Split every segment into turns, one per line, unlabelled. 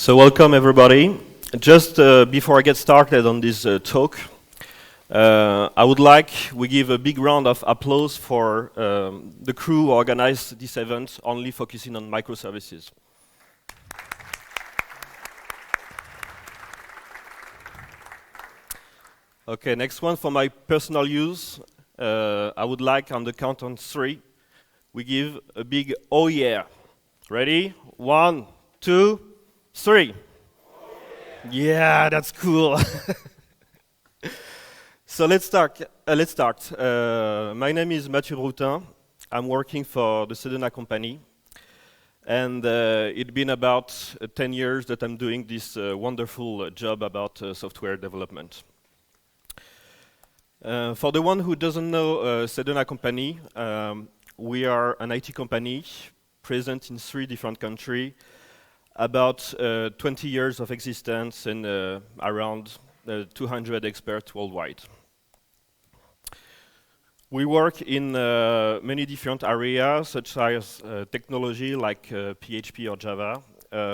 So welcome everybody. Just before I get started on this talk, I would like we give a big round of applause for the crew who organized this event, only focusing on microservices. Okay, next one for my personal use. I would like on the count on 3, we give a big oh yeah. Ready? 1, 2, 3. Yeah, that's cool. So let's start. My name is Mathieu Broutin. I'm working for the Sedona company. And it's been about 10 years that I'm doing this wonderful job about software development. For the one who doesn't know Sedona company, we are an IT company present in 3 different countries, about 20 years of existence and around 200 experts worldwide. We work in many different areas, such as technology like PHP or Java.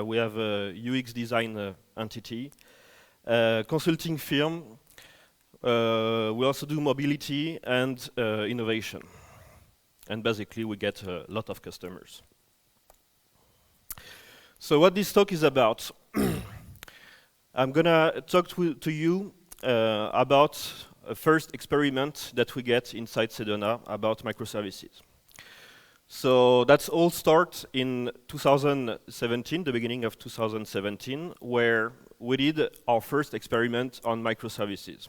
We have a UX design entity, consulting firm. We also do mobility and innovation. And basically, we get a lot of customers. So what this talk is about, I'm going to talk to you about a first experiment that we get inside Sedona about microservices. So that's all start in 2017, the beginning of 2017, where we did our first experiment on microservices.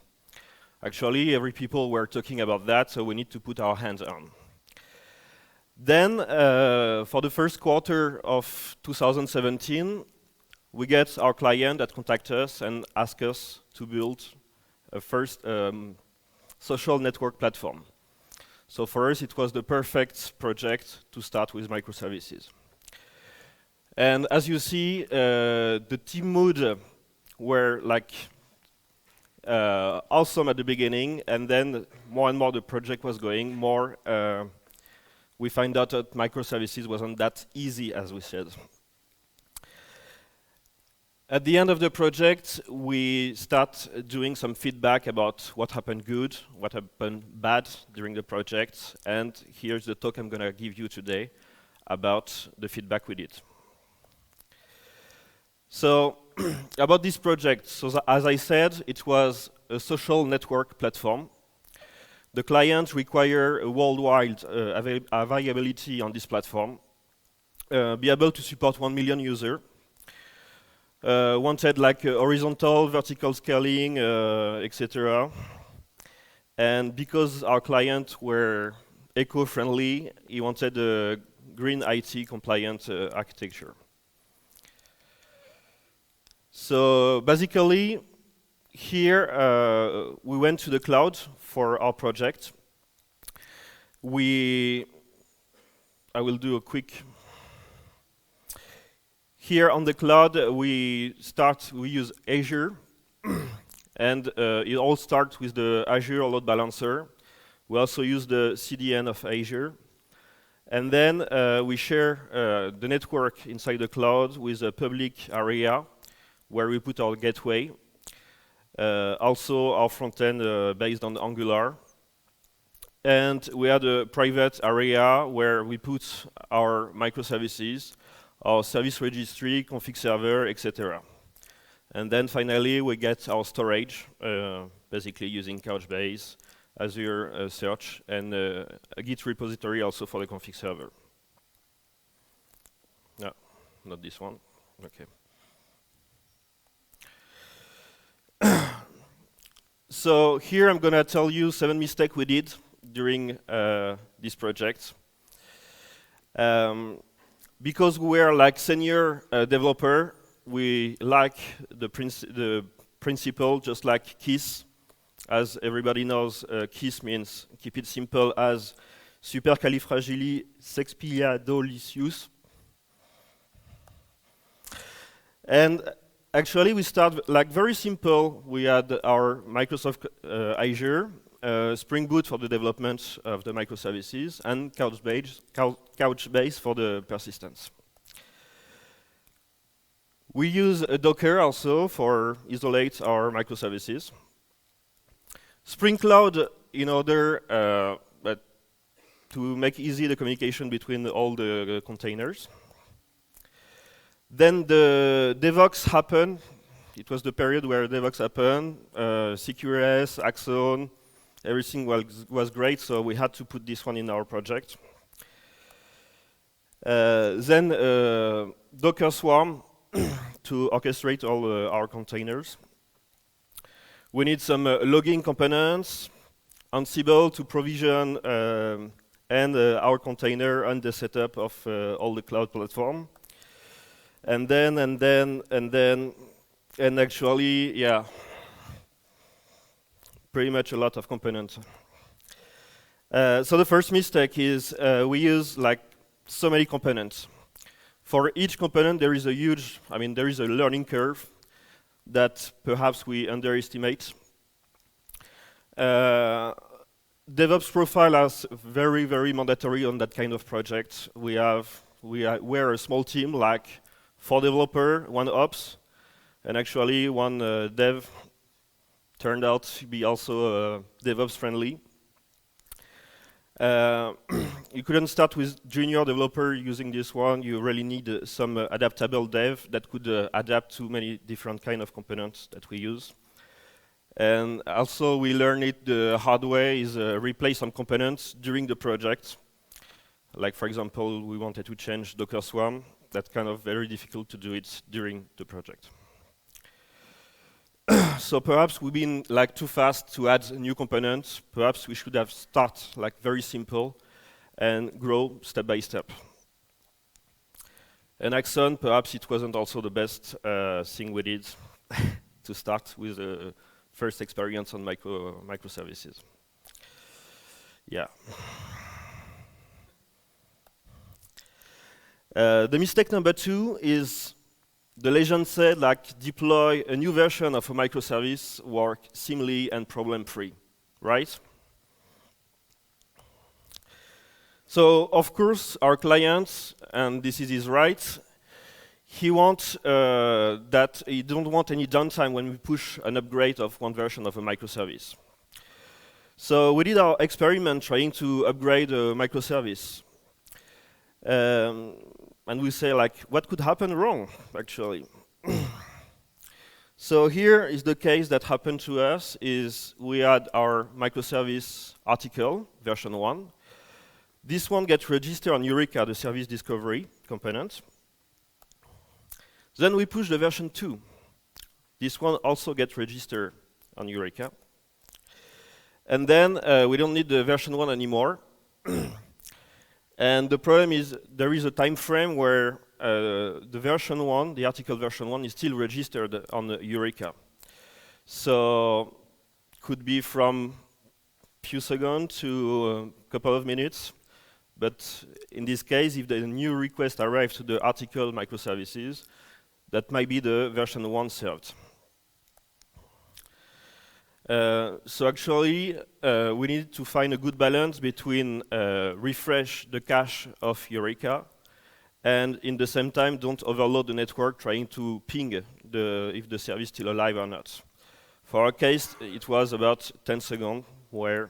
Actually, every people were talking about that, so we need to put our hands on. Then, for the first quarter of 2017, we get our client that contact us and ask us to build a first social network platform. So for us, it was the perfect project to start with microservices. And as you see, the team mood were like awesome at the beginning, and then more and more the project was going, more we find out that microservices wasn't that easy, as we said. At the end of the project, we start doing some feedback about what happened good, what happened bad during the project, and here's the talk I'm going to give you today about the feedback we did. So, about this project, so as I said, it was a social network platform. The client require a worldwide availability on this platform, be able to support 1 million users, wanted like horizontal, vertical scaling, etc. And because our clients were eco-friendly, he wanted a green IT compliant architecture. So basically, here we went to the cloud for our project. I will do a quick. Here on the cloud, we use Azure, and it all starts with the Azure load balancer. We also use the CDN of Azure. And then we share the network inside the cloud with a public area where we put our gateway. Also our front end based on Angular. And we had a private area where we put our microservices, our service registry, config server, etc. And then finally we get our storage, basically using Couchbase, Azure Search, and a Git repository also for the config server. No, not this one. Okay. So here I'm going to tell you 7 mistakes we did during this project. Because we are like senior developer, we like the principle, just like KISS. As everybody knows, KISS means keep it simple as supercalifragilisticexpialidocious. And actually, we start like very simple. We had our Microsoft Azure, Spring Boot for the development of the microservices, and Couchbase for the persistence. We use a Docker also for isolate our microservices. Spring Cloud in order to make easy the communication between all the containers. Then the DevOps happened. It was the period where DevOps happened. CQRS, Axon, everything was great, so we had to put this one in our project. Then Docker Swarm to orchestrate all our containers. We need some logging components, Ansible to provision and our container and the setup of all the cloud platform. And actually, yeah, pretty much a lot of components. So the first mistake is we use like so many components. For each component, there is a there is a learning curve that perhaps we underestimate. DevOps profile is very, very mandatory on that kind of project. We're a small team, like 4 developers, 1 ops, and actually 1 dev turned out to be also DevOps friendly. You couldn't start with junior developer using this one. You really need some adaptable dev that could adapt to many different kind of components that we use. And also we learned it the hard way is replace some components during the project. Like for example, we wanted to change Docker Swarm. That's kind of very difficult to do it during the project. So perhaps we've been like too fast to add new components. Perhaps we should have start like very simple and grow step by step. And Axon, perhaps it wasn't also the best thing we did to start with the first experience on microservices. Yeah. The mistake number 2 is the legend said like deploy a new version of a microservice work seamlessly and problem-free, right? So of course our clients, and this is his right, he wants that he don't want any downtime when we push an upgrade of one version of a microservice. So we did our experiment trying to upgrade a microservice. And we say like, what could happen wrong, actually? So here is the case that happened to us, is we had our microservice article, version 1. This one gets registered on Eureka, the service discovery component. Then we push the version 2. This one also gets registered on Eureka. And then we don't need the version 1 anymore. And the problem is there is a time frame where the version 1, the article version 1, is still registered on the Eureka. So could be from few seconds to a couple of minutes. But in this case, if the new request arrives to the article microservices, that might be the version 1 served. So actually, we need to find a good balance between refresh the cache of Eureka and in the same time don't overload the network trying to ping if the service is still alive or not. For our case, it was about 10 seconds where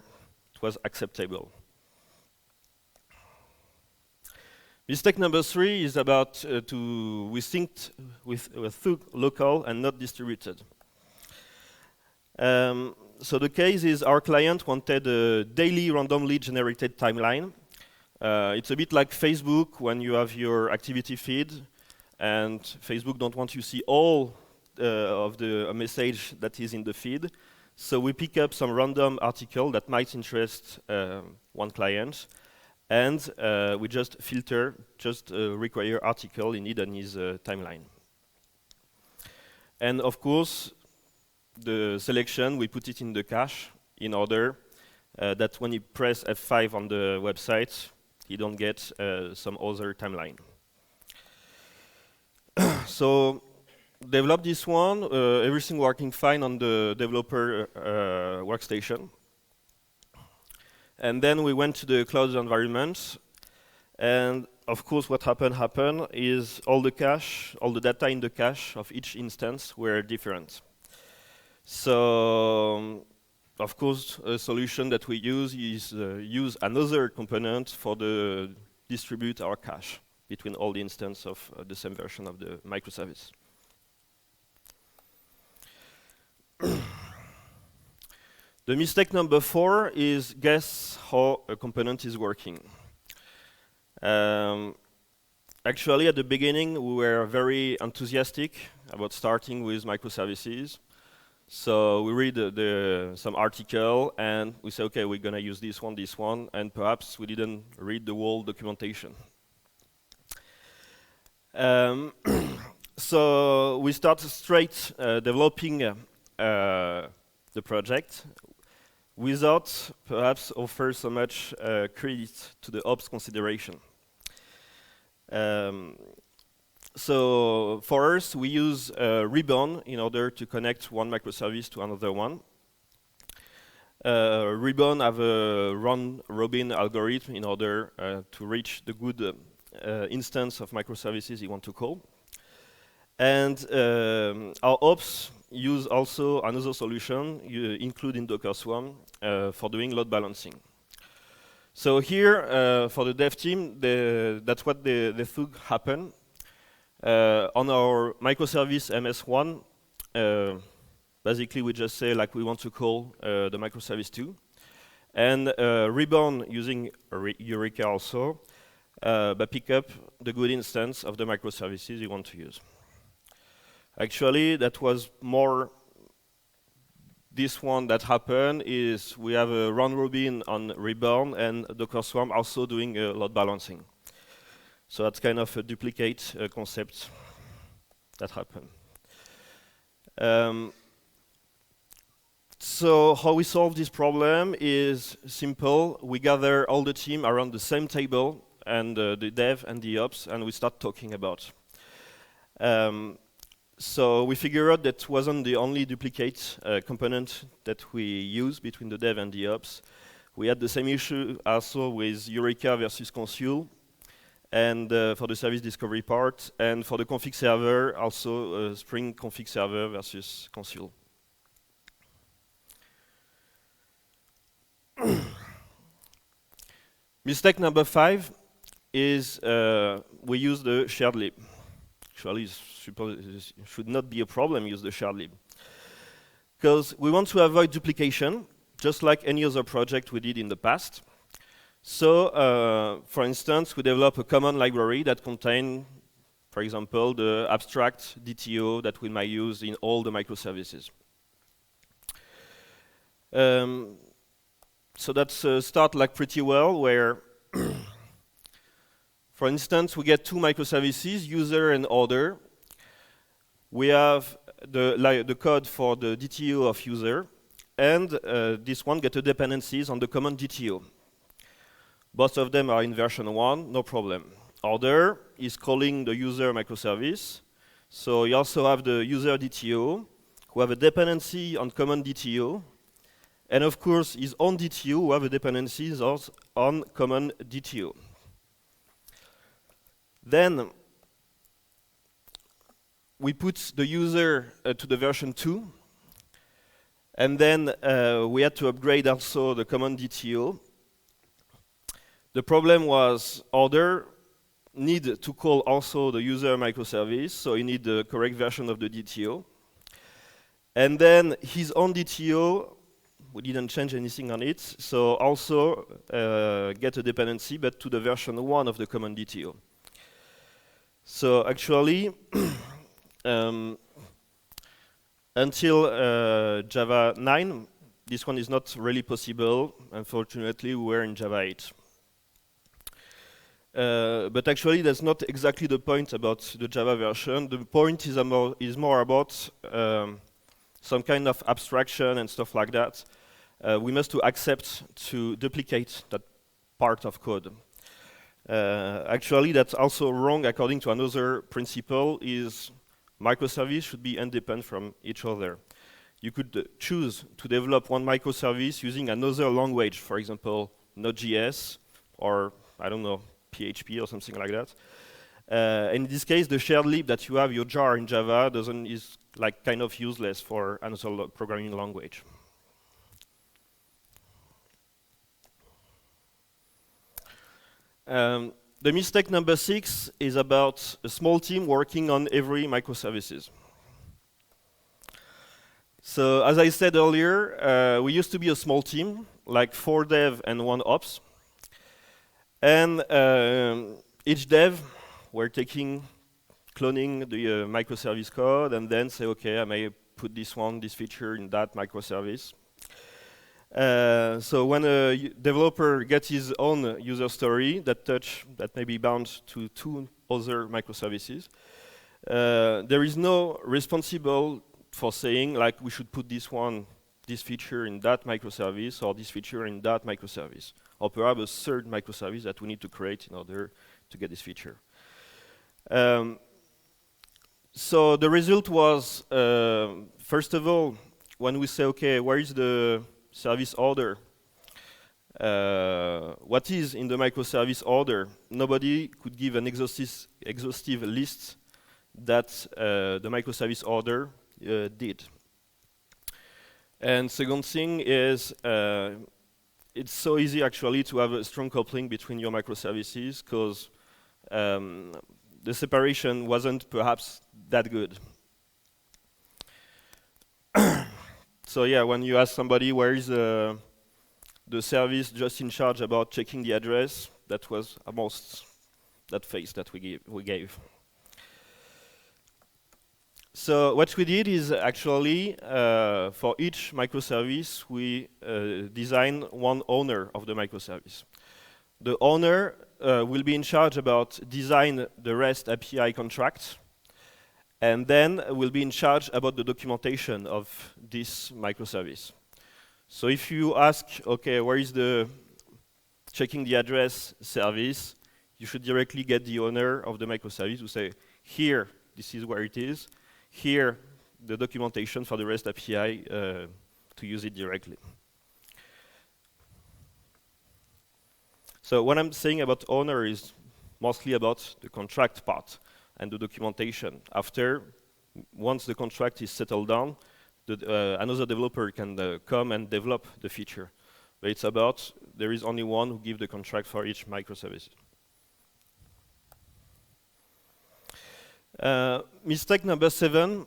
it was acceptable. Mistake number 3 is about we synced with local and not distributed. So the case is our client wanted a daily randomly generated timeline. It's a bit like Facebook when you have your activity feed and Facebook don't want you to see all of the message that is in the feed. So we pick up some random article that might interest one client and we just filter, require article in his timeline. And of course, the selection, we put it in the cache in order that when you press F5 on the website, you don't get some other timeline. So develop this one, everything working fine on the developer workstation. And then we went to the cloud environment. And of course, what happened is all the cache, all the data in the cache of each instance were different. So, of course, a solution that we use is use another component for the distribute our cache between all the instances of the same version of the microservice. The mistake number 4 is guess how a component is working. Actually, at the beginning, we were very enthusiastic about starting with microservices. So we read some article and we say, okay, we're going to use this one, and perhaps we didn't read the whole documentation. So we started straight developing the project without perhaps offer so much credit to the ops consideration. So for us, we use Ribbon in order to connect one microservice to another one. Ribbon have a round-robin algorithm in order to reach the good instance of microservices you want to call. And our ops use also another solution, including Docker Swarm, for doing load balancing. So here, for the dev team, that's what they thought happened. On our microservice MS1, basically we just say like we want to call the microservice 2. And Ribbon, using Eureka also, but pick up the good instance of the microservices you want to use. Actually, that was more this one that happened is we have a round robin on Ribbon and Docker Swarm also doing load balancing. So that's kind of a duplicate concept that happened. So how we solve this problem is simple. We gather all the team around the same table and the dev and the ops, and we start talking about. So we figure out that wasn't the only duplicate component that we use between the dev and the ops. We had the same issue also with Eureka versus Consul, and for the service discovery part, and for the config server, also Spring config server versus Consul. Mistake number 5 is we use the shared lib. Actually, it should not be a problem, use the shared lib. Because we want to avoid duplication, just like any other project we did in the past. So, for instance, we develop a common library that contains, for example, the abstract DTO that we might use in all the microservices. So that's start like pretty well, where for instance, we get two microservices, user and order. We have the code for the DTO of user, and this one get the dependencies on the common DTO. Both of them are in version 1, no problem. Order is calling the user microservice, so you also have the user DTO, who have a dependency on common DTO, and of course his own DTO, who have a dependencies on common DTO. Then we put the user to the version 2, and then we had to upgrade also the common DTO. The problem was order need to call also the user microservice, so you need the correct version of the DTO. And then his own DTO, we didn't change anything on it, so also get a dependency, but to the version 1 of the common DTO. So actually, until Java 9, this one is not really possible. Unfortunately, we were in Java 8. But actually, that's not exactly the point about the Java version. The point is more about some kind of abstraction and stuff like that. We must to accept to duplicate that part of code. Actually, that's also wrong according to another principle, is microservices should be independent from each other. You could choose to develop one microservice using another language, for example, Node.js, or, I don't know, PHP or something like that. In this case, the shared lib that you have, your jar in Java, is like kind of useless for another programming language. The mistake number 6 is about a small team working on every microservices. So as I said earlier, we used to be a small team, like 4 dev and 1 ops. And each dev were cloning the microservice code and then say, okay, I may put this feature in that microservice. So when a developer gets his own user story that may be bound to 2 other microservices, there is no responsible for saying like we should put this feature in that microservice or this feature in that microservice, or perhaps a third microservice that we need to create in order to get this feature. So the result was, first of all, when we say, okay, where is the service order? What is in the microservice order? Nobody could give an exhaustive list that the microservice order did. And second thing is, it's so easy actually to have a strong coupling between your microservices because the separation wasn't perhaps that good. So yeah, when you ask somebody where is the service just in charge about checking the address, that was almost that face that we gave. So what we did is actually, for each microservice, we design one owner of the microservice. The owner will be in charge about design the REST API contract, and then will be in charge about the documentation of this microservice. So if you ask, okay, where is the checking the address service, you should directly get the owner of the microservice to say, here, this is where it is. Here, the documentation for the REST API to use it directly. So what I'm saying about owner is mostly about the contract part and the documentation. Once the contract is settled down, another developer can come and develop the feature. But it's about, there is only one who gives the contract for each microservice. Mistake number 7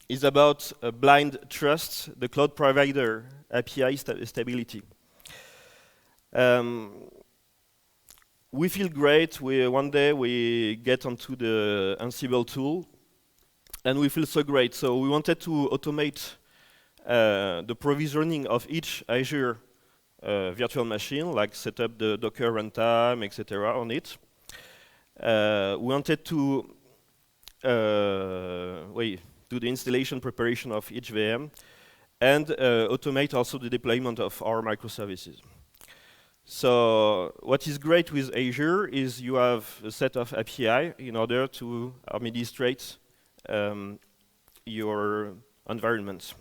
is about blind trust, the cloud provider API stability. We feel great. One day we get onto the Ansible tool, and we feel so great. So we wanted to automate the provisioning of each Azure virtual machine, like set up the Docker runtime, etc. on it. We wanted to do the installation preparation of each VM, and automate also the deployment of our microservices. So what is great with Azure is you have a set of API in order to administrate your environment.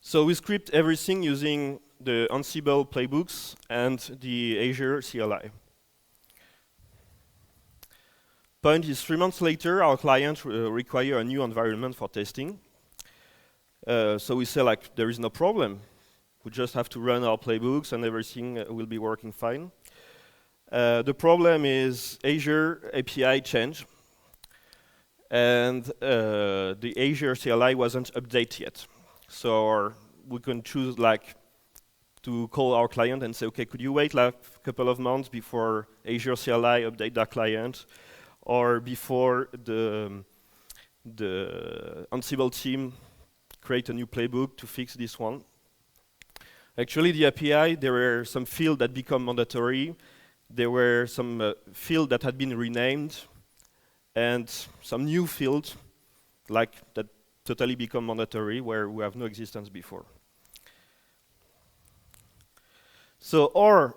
So we script everything using the Ansible playbooks and the Azure CLI. Point is 3 months later, our client require a new environment for testing. So we say like, there is no problem. We just have to run our playbooks and everything will be working fine. The problem is Azure API changed, and the Azure CLI wasn't updated yet. So we can choose like to call our client and say, okay, could you wait like a couple of months before Azure CLI update that client, or before the Ansible team create a new playbook to fix this one. Actually, the API, there were some fields that become mandatory. There were some fields that had been renamed, and some new fields like that totally become mandatory where we have no existence before. So, or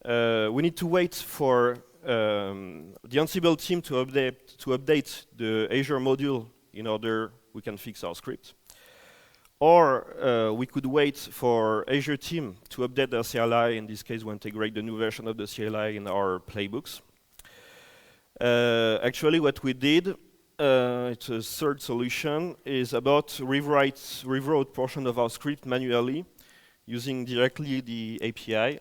we need to wait for the Ansible team to update the Azure module in order we can fix our script. Or we could wait for Azure team to update their CLI. In this case, we integrate the new version of the CLI in our playbooks. Actually, what we did, it's a third solution, is about rewrote portion of our script manually using directly the API.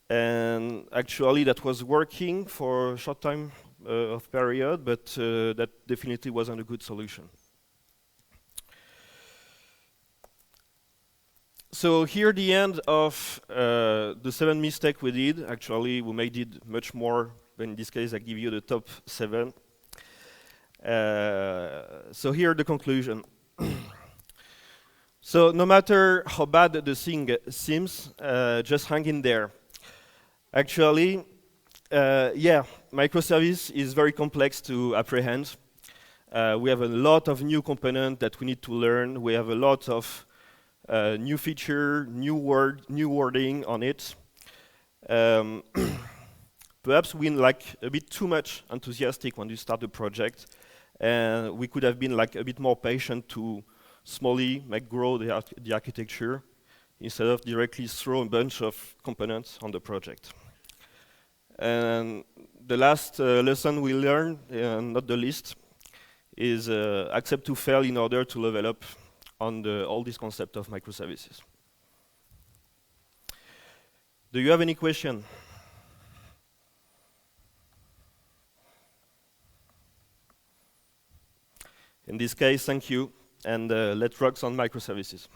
And actually, that was working for a short time of period, but that definitely wasn't a good solution. So here the end of the 7 mistakes we did. Actually, we made it much more, but in this case I give you the top 7. So here the conclusion. So no matter how bad the thing seems, just hang in there. Actually, yeah, microservice is very complex to apprehend. We have a lot of new components that we need to learn. We have a lot of new feature, new wording on it. Perhaps we're like a bit too much enthusiastic when you start the project, and we could have been like a bit more patient to slowly grow the architecture instead of directly throw a bunch of components on the project. And the last lesson we learned, not the least, is accept to fail in order to level up on all this concept of microservices. Do you have any question? In this case, thank you, and let's rock on microservices.